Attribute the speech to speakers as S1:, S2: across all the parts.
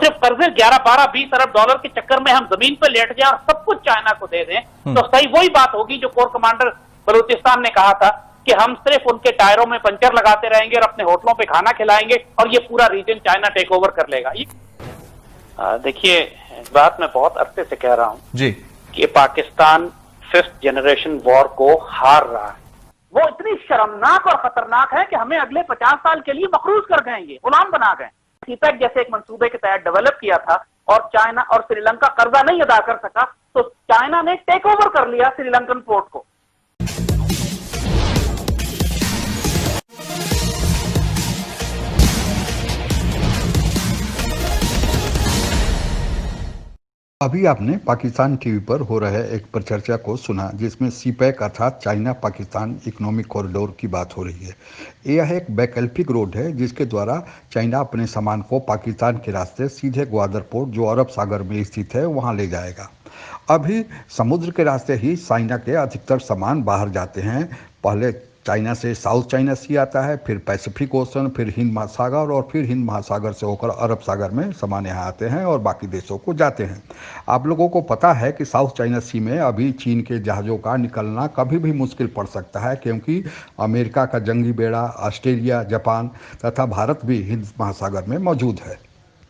S1: सिर्फ कर्जे 11, 12, 20 अरब डॉलर के चक्कर में हम जमीन पर लेट जाए और सब कुछ चाइना को दे दें, तो सही वही बात होगी जो कोर कमांडर बलूचिस्तान ने कहा था कि हम सिर्फ उनके टायरों में पंचर लगाते रहेंगे और अपने होटलों पे खाना खिलाएंगे और ये पूरा रीजन चाइना टेक ओवर कर लेगा। देखिए, इस बात मैं बहुत अरसे से कह रहा हूं जी कि पाकिस्तान 5th जनरेशन वॉर को हार रहा है। वो इतनी शर्मनाक और खतरनाक है कि हमें अगले 50 साल के लिए मखरूज कर गएंगे, गुलाम बना गए। सीपैक जैसे एक मंसूबे के तहत डेवलप किया था और चाइना और श्रीलंका कर्जा नहीं अदा कर सका, तो चाइना ने टेक ओवर कर लिया श्रीलंकन पोर्ट को।
S2: अभी आपने पाकिस्तान टीवी पर हो रहे एक परिचर्चा को सुना जिसमें सीपैक अर्थात चाइना पाकिस्तान इकोनॉमिक कॉरिडोर की बात हो रही है। यह एक वैकल्पिक रोड है जिसके द्वारा चाइना अपने सामान को पाकिस्तान के रास्ते सीधे ग्वादर पोर्ट जो अरब सागर में स्थित है वहां ले जाएगा। अभी समुद्र के रास्ते ही चाइना के अधिकतर सामान बाहर जाते हैं। पहले चाइना से साउथ चाइना सी आता है, फिर पैसिफिक ओशन, फिर हिंद महासागर और फिर हिंद महासागर से होकर अरब सागर में सामान यहाँ आते हैं और बाकी देशों को जाते हैं। आप लोगों को पता है कि साउथ चाइना सी में अभी चीन के जहाज़ों का निकलना कभी भी मुश्किल पड़ सकता है, क्योंकि अमेरिका का जंगी बेड़ा, ऑस्ट्रेलिया, जापान तथा भारत भी हिंद महासागर में मौजूद है।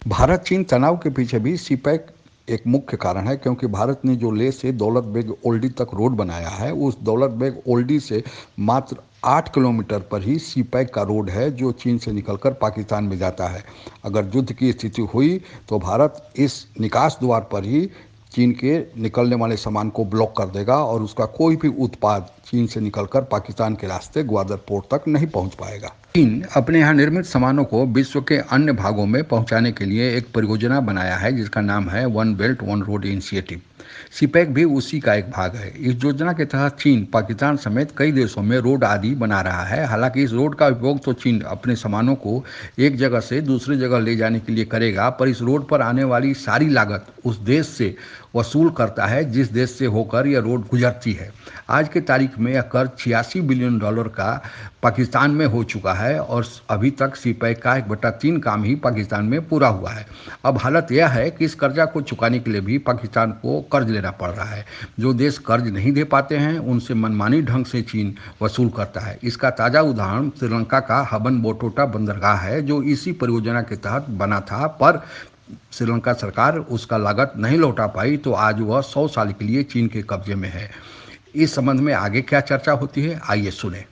S2: भारत चीन तनाव के पीछे भी सीपैक एक मुख्य कारण है, क्योंकि भारत ने जो लेह से दौलत बेग ओल्डी तक रोड बनाया है, उस दौलत बेग ओल्डी से मात्र 8 किलोमीटर पर ही सीपैक का रोड है जो चीन से निकलकर पाकिस्तान में जाता है। अगर युद्ध की स्थिति हुई तो भारत इस निकास द्वार पर ही चीन के निकलने वाले सामान को ब्लॉक कर देगा और उसका कोई भी उत्पाद चीन से निकलकर पाकिस्तान के रास्ते ग्वादर पोर्ट तक नहीं पहुंच पाएगा। चीन अपने यहाँ निर्मित सामानों को विश्व के अन्य भागों में पहुंचाने के लिए एक परियोजना बनाया है जिसका नाम है one belt one road initiative. CPEC भी उसी का एक भाग है। इस योजना के तहत चीन पाकिस्तान समेत कई देशों में रोड आदि बना रहा है। हालांकि इस रोड का उपयोग तो चीन अपने सामानों को एक जगह से दूसरी जगह ले जाने के लिए करेगा, पर इस रोड पर आने वाली सारी लागत उस देश से वसूल करता है जिस देश से होकर यह रोड गुजरती है। आज की तारीख में यह कर्ज $86 बिलियन का पाकिस्तान में हो चुका है और अभी तक सीपैक का 1/3 काम ही पाकिस्तान में पूरा हुआ है। अब हालत यह है कि इस कर्जा को चुकाने के लिए भी पाकिस्तान को कर्ज लेना पड़ रहा है। जो देश कर्ज नहीं दे पाते हैं उनसे मनमानी ढंग से चीन वसूल करता है। इसका ताज़ा उदाहरण श्रीलंका का हम्बनटोटा बंदरगाह है जो इसी परियोजना के तहत बना था, पर श्रीलंका सरकार उसका लागत नहीं लौटा पाई, तो आज वह 100 साल के लिए चीन के कब्जे में है। इस संबंध में आगे क्या चर्चा होती है, आइए सुने।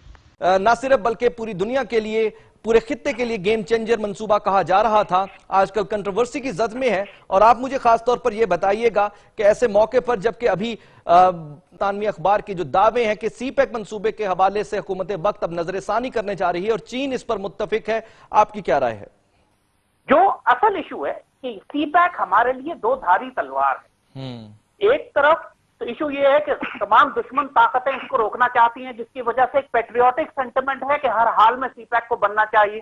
S3: ना सिर्फ बल्कि पूरी दुनिया के लिए, पूरे खित्ते के लिए गेम चेंजर मंसूबा कहा जा रहा था, आजकल कंट्रोवर्सी की जद में है। और आप मुझे खास तौर पर यह बताइएगा कि ऐसे मौके पर जबकि अभी तानवी अखबार के जो दावे हैं कि सीपैक मंसूबे के हवाले से हुकूमत वक्त अब नजरसानी करने जा रही है और चीन इस पर मुत्तफिक है, आपकी क्या राय है?
S1: जो असल इशू है कि सीपैक हमारे लिए दो धारी तलवार है। एक तरफ तो इशू ये है कि तमाम दुश्मन ताकतें इसको रोकना चाहती हैं, जिसकी वजह से एक पेट्रियोटिक सेंटिमेंट है कि हर हाल में सीपैक को बनना चाहिए।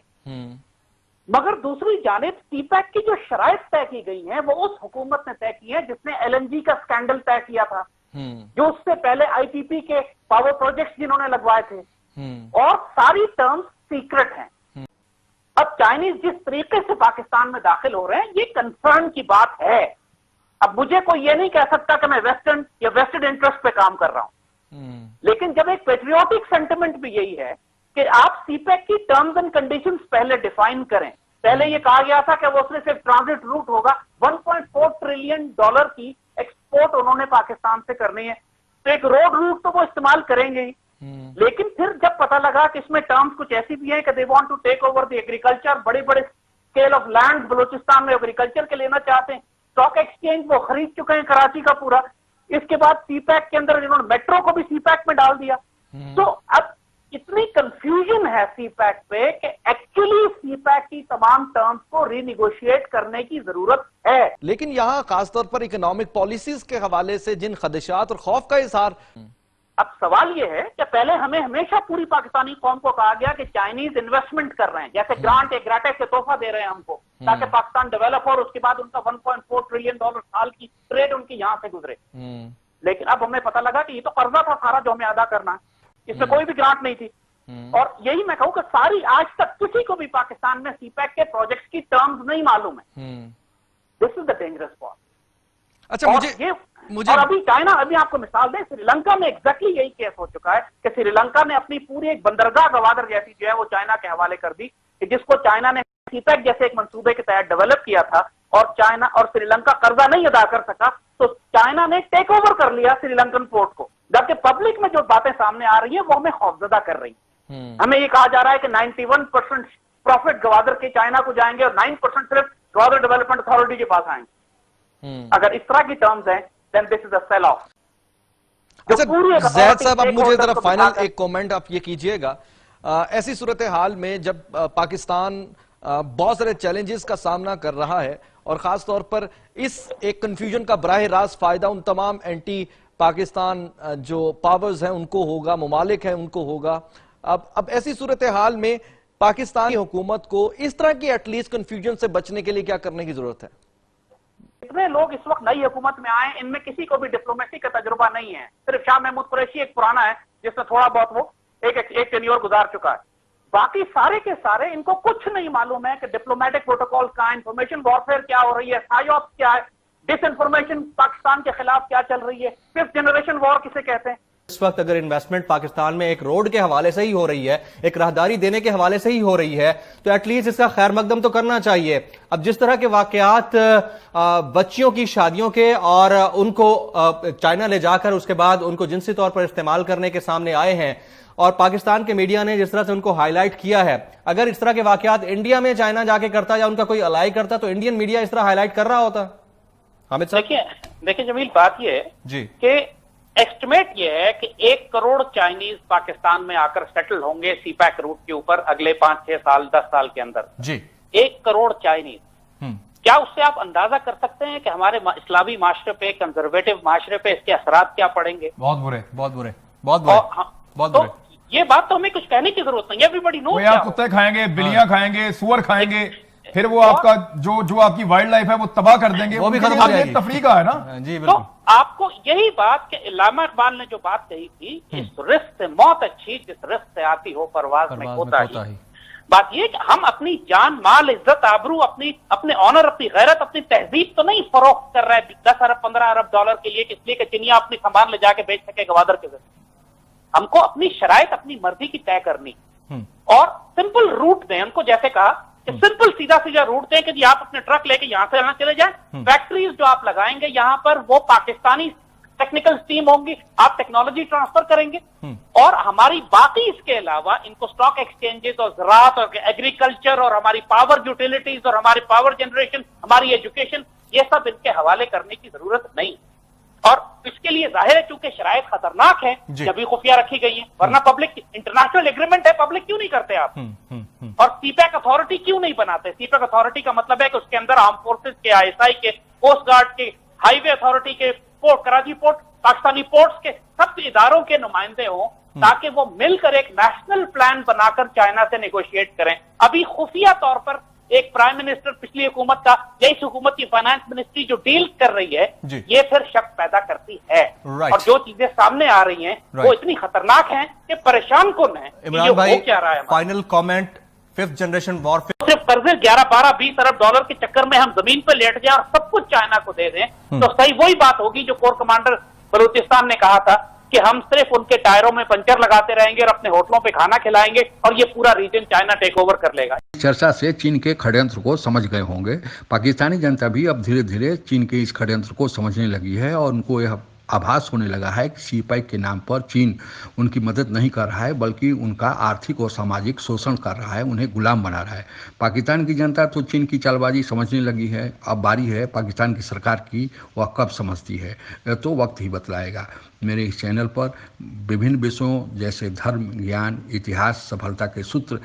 S1: मगर दूसरी जानिब सीपैक की जो शराइत तय की गई हैं वो उस हुकूमत ने तय की है जिसने एलएनजी का स्कैंडल तय किया था, जो उससे पहले आईपीपी के पावर प्रोजेक्ट्स जिन्होंने लगवाए थे, और सारी टर्म्स सीक्रेट हैं। अब चाइनीज जिस तरीके से पाकिस्तान में दाखिल हो रहे हैं ये कंसर्न की बात है। अब मुझे कोई ये नहीं कह सकता कि मैं वेस्टर्न या वेस्टेड इंटरेस्ट पे काम कर रहा हूं, लेकिन जब एक पेट्रियोटिक सेंटिमेंट भी यही है कि आप सीपैक की टर्म्स एंड कंडीशंस पहले डिफाइन करें। पहले ये कहा गया था कि वो उसमें सिर्फ ट्रांजिट रूट होगा, $1.4 ट्रिलियन की एक्सपोर्ट उन्होंने पाकिस्तान से करनी है, तो एक रोड रूट तो वो इस्तेमाल करेंगे ही। लेकिन फिर जब पता लगा कि इसमें टर्म्स कुछ ऐसी भी हैं कि they want to take over the agriculture, बड़े बड़े स्केल ऑफ लैंड बलूचिस्तान में एग्रीकल्चर के लेना चाहते हैं, स्टॉक एक्सचेंज वो खरीद चुके हैं कराची का पूरा। इसके बाद सीपैक के अंदर इन्होंने मेट्रो को भी सीपैक में डाल दिया। तो अब इतनी कंफ्यूजन है सीपैक पे कि एक्चुअली सीपैक की तमाम टर्म्स को रीनिगोशिएट करने की जरूरत है।
S3: लेकिन यहाँ खासतौर पर इकोनॉमिक पॉलिसीज के हवाले से जिन खदशात और खौफ का इजहार,
S1: अब सवाल यह है कि पहले हमें हमेशा पूरी पाकिस्तानी कौम को कहा गया कि चाइनीज इन्वेस्टमेंट कर रहे हैं, जैसे ग्रांट या ग्रेटेस से तोहफा दे रहे हैं हमको ताकि पाकिस्तान डेवलप हो और उसके बाद उनका $1.4 ट्रिलियन साल की ट्रेड उनकी यहां से गुजरे। लेकिन अब हमें पता लगा कि ये तो कर्जा था सारा जो हमें अदा करना है, इसमें कोई भी ग्रांट नहीं थी। और यही मैं कहूं कि सारी आज तक किसी को भी पाकिस्तान में सीपैक के प्रोजेक्ट की टर्म्स नहीं मालूम है। This is the dangerous war.
S3: अच्छा, मुझे
S1: और अभी चाइना, अभी आपको मिसाल दें, श्रीलंका में एग्जैक्टली यही केस हो चुका है कि श्रीलंका ने अपनी पूरी एक बंदरगाह गवादर जैसी जो है वो चाइना के हवाले कर दी, कि जिसको चाइना ने सीपैक जैसे एक मंसूबे के तहत डेवलप किया था, और चाइना और श्रीलंका कर्जा नहीं अदा कर सका, तो चाइना ने टेक ओवर कर लिया श्रीलंकन पोर्ट को। जबकि पब्लिक में जो बातें सामने आ रही है वो हमें खौफजदा कर रही है। हमें ये कहा जा रहा है कि 91% प्रॉफिट गवादर के चाइना को जाएंगे और 9% सिर्फ गवादर डेवलपमेंट अथॉरिटी के पास आएंगे। अगर इस तरह की टर्म्स हैं, then this is a sell off.
S3: अच्छा जैद साहब, अब मुझे जरा फाइनल एक कमेंट आप ये कीजिएगा, ऐसी सूरत हाल में जब पाकिस्तान बहुत सारे चैलेंजेस का सामना कर रहा है और खास तौर पर इस एक कंफ्यूजन का बराह रास्त फायदा उन तमाम एंटी पाकिस्तान जो पावर्स हैं उनको होगा, ममालिक हैं उनको होगा, अब ऐसी सूरत हाल में पाकिस्तानी हुकूमत को इस तरह की एटलीस्ट कंफ्यूजन से बचने के लिए क्या करने की जरूरत है?
S1: इतने लोग इस वक्त नई हुकूमत में आए, इनमें किसी को भी डिप्लोमेसी का तजुर्बा नहीं है। सिर्फ शाह महमूद कुरैशी एक पुराना है जिसने थोड़ा बहुत वो एक टेन्योर गुजार चुका है। बाकी सारे के सारे इनको कुछ नहीं मालूम है कि डिप्लोमेटिक प्रोटोकॉल का, इंफॉर्मेशन वॉरफेयर क्या हो रही है, साइऑप्स क्या है, डिसइंफॉर्मेशन पाकिस्तान के खिलाफ क्या चल रही है, फिफ्थ जनरेशन वॉर किसे कहते हैं।
S4: इस वक्त अगर इन्वेस्टमेंट पाकिस्तान में एक रोड के हवाले से ही हो रही है, एक राहदारी देने के हवाले से ही हो रही है, तो एटलीस्ट इसका खैर मकदम तो करना चाहिए। अब जिस तरह के वाकयात बच्चियों की शादियों के और उनको चाइना ले जाकर उसके बाद उनको जिनसी तौर पर इस्तेमाल करने के सामने आए हैं और पाकिस्तान के मीडिया ने जिस तरह से उनको हाईलाइट किया है, अगर इस तरह के वाकयात इंडिया में चाइना जाके करता या उनका कोई अलाई करता तो इंडियन मीडिया इस तरह हाईलाइट कर रहा होता? हामिद साहब,
S1: देखिए जमील, बात यह है
S4: जी
S1: कि एस्टिमेट ये है कि 1 करोड़ चाइनीज पाकिस्तान में आकर सेटल होंगे सीपैक रूट के ऊपर अगले 5-6 साल 10 साल के अंदर
S4: जी।
S1: 1 करोड़ चाइनीज। क्या उससे आप अंदाजा कर सकते हैं कि हमारे इस्लामी माशरे पे, कंजर्वेटिव माशरे पे इसके असरात क्या पड़ेंगे?
S4: बहुत बुरे, बहुत बुरे, बहुत बुरे, बहुत बुरे।
S1: ये बात तो हमें कुछ कहने की जरूरत नहीं है, एवरीबॉडी नोज़।
S5: आप कुत्ते खाएंगे, बिल्लियां खाएंगे, सुअर खाएंगे, फिर वो आपका जो आपकी वाइल्ड लाइफ है वो तबाह कर देंगे,
S4: वो भी खत्म हो जाएगी।
S5: तफरीका है ना
S4: जी,
S1: तो आपको यही बात के इल्लामा इकबाल ने जो बात कही थी, इस रिस्क से मौत अच्छी जिस रिस्क से आती हो परवाज में कोताही। बात ये कि हम अपनी जान, माल, इज्जत, आबरू, अपने ऑनर, अपनी गैरत, अपनी तहजीब तो नहीं फरोख्त कर रहे हैं 10 अरब 15 अरब डॉलर के लिए, इसलिए कि चिनिया अपनी सामान ले जाके बेच सके गवादर के जरिए। हमको अपनी शराइत, अपनी मर्जी की तय करनी और सिंपल रूट दें उनको, जैसे कहा सिंपल सीधा सीधा रूट दें कि आप अपने ट्रक लेके यहां से यहां चले जाएं। फैक्ट्रीज जो आप लगाएंगे यहां पर वो पाकिस्तानी टेक्निकल टीम होंगी, आप टेक्नोलॉजी ट्रांसफर करेंगे और हमारी बाकी इसके अलावा इनको स्टॉक एक्सचेंजेस और ज़राअत और एग्रीकल्चर और हमारी पावर यूटिलिटीज और हमारी पावर जनरेशन, हमारी एजुकेशन, ये सब इनके हवाले करने की जरूरत नहीं। और इसके लिए जाहिर है चूंकि शरायत खतरनाक है, जब भी खुफिया रखी गई है, वरना पब्लिक इंटरनेशनल एग्रीमेंट है, पब्लिक क्यों नहीं करते आप? और सीपैक अथॉरिटी क्यों नहीं बनाते? सीपैक अथॉरिटी का मतलब है कि उसके अंदर आर्म फोर्सेस के, ISI के, कोस्ट गार्ड के, हाईवे अथॉरिटी के, port, Karachi port, Pakistani ports के, सब इदारों के नुमाइंदे हों ताकि वो मिलकर एक नेशनल प्लान बनाकर चाइना से नेगोशिएट करें। अभी खुफिया तौर पर एक प्राइम मिनिस्टर पिछली हुकूमत का या इस हुकूमत की फाइनेंस मिनिस्ट्री जो डील कर रही है, ये फिर शक पैदा करती है। और जो चीजें सामने आ रही हैं वो इतनी खतरनाक हैं कि परेशान कौन है।
S4: इमरान भाई, क्या रहा है final comment, fifth generation warfare,
S1: सिर्फ कर्जे 11, 12, 20 अरब डॉलर के चक्कर में हम जमीन पर लेट जाए और सब कुछ चाइना को दे दें तो सही वही बात होगी जो कोर कमांडर बलूचिस्तान ने कहा था कि हम सिर्फ उनके टायरों में पंचर लगाते रहेंगे और अपने होटलों पे खाना खिलाएंगे और ये पूरा रीजन चाइना टेक ओवर कर लेगा।
S2: चर्चा से चीन के षड्यंत्र को समझ गए होंगे। पाकिस्तानी जनता भी अब धीरे धीरे चीन के इस षड्यंत्र को समझने लगी है और उनको यह आभास होने लगा है कि सीपैक के नाम पर चीन उनकी मदद नहीं कर रहा है बल्कि उनका आर्थिक और सामाजिक शोषण कर रहा है, उन्हें गुलाम बना रहा है। पाकिस्तान की जनता तो चीन की चालबाजी समझने लगी है। अब बारी है पाकिस्तान की सरकार की, वह कब समझती है तो वक्त ही बतलाएगा। मेरे इस चैनल पर विभिन्न विषयों जैसे धर्म, ज्ञान, इतिहास, सफलता के सूत्र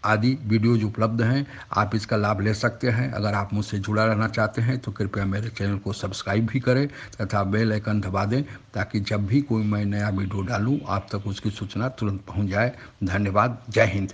S2: आदि वीडियोज उपलब्ध हैं। आप इसका लाभ ले सकते हैं। अगर आप मुझसे जुड़ा रहना चाहते हैं तो कृपया मेरे चैनल को सब्सक्राइब भी करें तथा बेल आइकन दबा दें ताकि जब भी कोई मैं नया वीडियो डालूं आप तक उसकी सूचना तुरंत पहुंच जाए। धन्यवाद। जय हिंद।